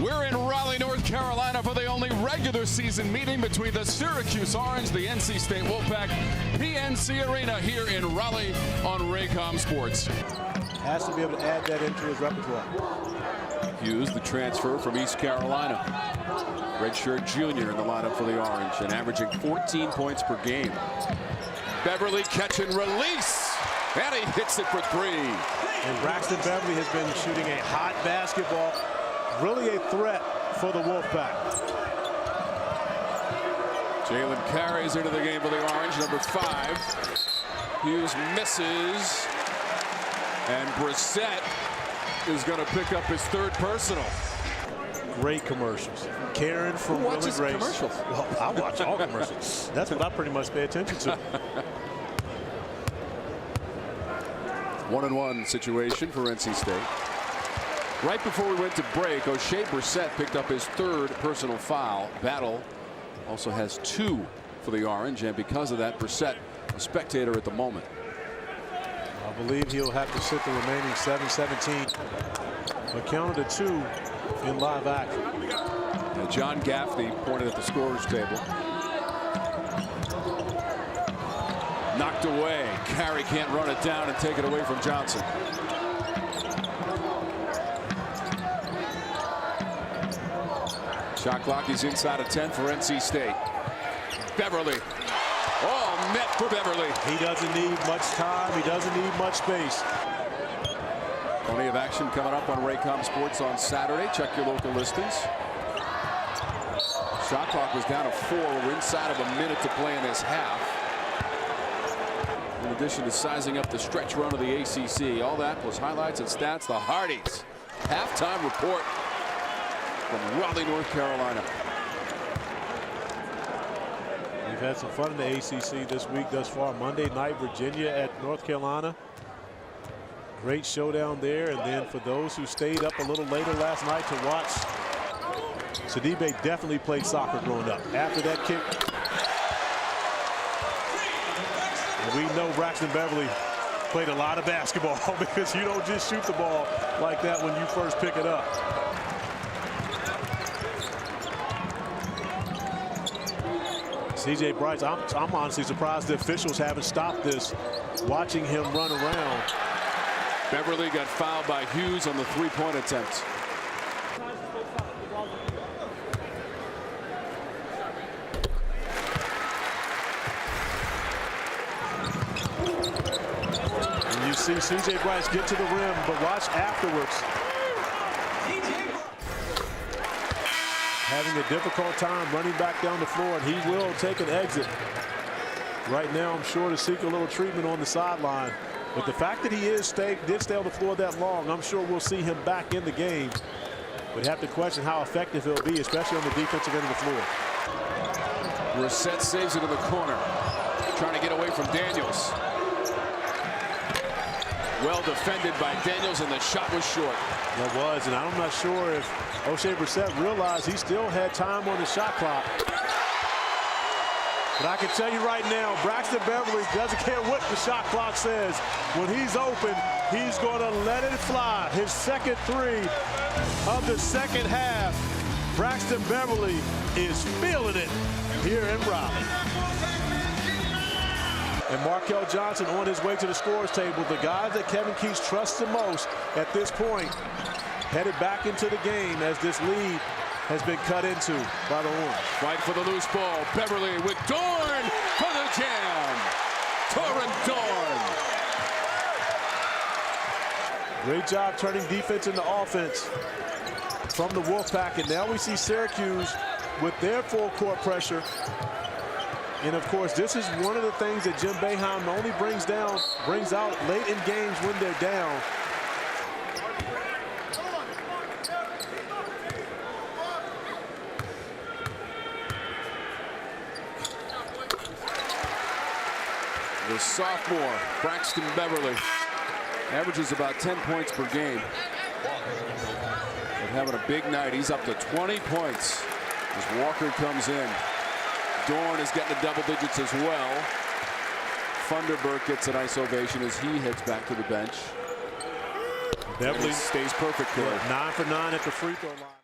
We're in Raleigh, North Carolina for the only regular season meeting between the Syracuse Orange, the NC State Wolfpack, PNC Arena here in Raleigh on Raycom Sports. Has to be able to add that into his repertoire. Hughes, the transfer from East Carolina. Redshirt junior in the lineup for the Orange and averaging 14 points per game. Beverly catch and release, and he hits it for three. And Braxton Beverly has been shooting a hot basketball. Really a threat for the Wolfpack. Jalen carries into the game for the Orange, number 5. Hughes misses, and Brissett is going to pick up his third personal. Great commercials. Karen from Will and Grace. Commercials? Well, I watch all commercials. That's what I pretty much pay attention to. 1-1 situation for NC State. Right before we went to break, O'Shea Brissett picked up his third personal foul. Battle also has 2 for the Orange, and because of that, Brissett a spectator at the moment. I believe he'll have to sit the remaining 7-17, but counted a 2 in live action. Now John Gaffney pointed at the scorer's table. Knocked away. Carey can't run it down and take it away from Johnson. Shot clock is inside of 10 for NC State. Beverly. Oh, net for Beverly. He doesn't need much time. He doesn't need much space. Plenty of action coming up on Raycom Sports on Saturday. Check your local listings. Shot clock was down to 4. We're inside of a minute to play in this half. In addition to sizing up the stretch run of the ACC. All that plus highlights and stats. The Hardys halftime report from Raleigh, North Carolina. We've had some fun in the ACC this week thus far. Monday night, Virginia at North Carolina. Great showdown there. And then for those who stayed up a little later last night to watch, Sidibe definitely played soccer growing up. After that kick, and we know Braxton Beverly played a lot of basketball because you don't just shoot the ball like that when you first pick it up. CJ Bryce, I'm honestly surprised the officials haven't stopped this, watching him run around. Beverly got fouled by Hughes on the 3-point attempt. And you see CJ Bryce get to the rim, but watch afterwards. Having a difficult time running back down the floor, and he will take an exit. Right now, I'm sure to seek a little treatment on the sideline. But the fact that he did stay on the floor that long, I'm sure we'll see him back in the game. But have to question how effective he'll be, especially on the defensive end of the floor. Brissett saves it in the corner, trying to get away from Daniels. Well defended by Daniels, and the shot was short. That was, and I'm not sure if O'Shea Brissett realized he still had time on the shot clock. But I can tell you right now, Braxton Beverly doesn't care what the shot clock says. When he's open, he's going to let it fly. His second 3 of the second half. Braxton Beverly is feeling it here in Raleigh. And Markel Johnson on his way to the scorer's table. The guys that Kevin Keats trusts the most at this point headed back into the game as this lead has been cut into by the Orange. Fight for the loose ball. Beverly with Dorn for the jam. Torrin Dorn. Great job turning defense into offense from the Wolfpack. And now we see Syracuse with their full court pressure. And of course, this is one of the things that Jim Boeheim only brings out late in games when they're down. The sophomore, Braxton Beverly, averages about 10 points per game. But having a big night. He's up to 20 points as Walker comes in. Dorn is getting to double digits as well. Funderburk gets a nice ovation as he heads back to the bench. Beverly stays perfect there. 9 for 9 at the free throw line.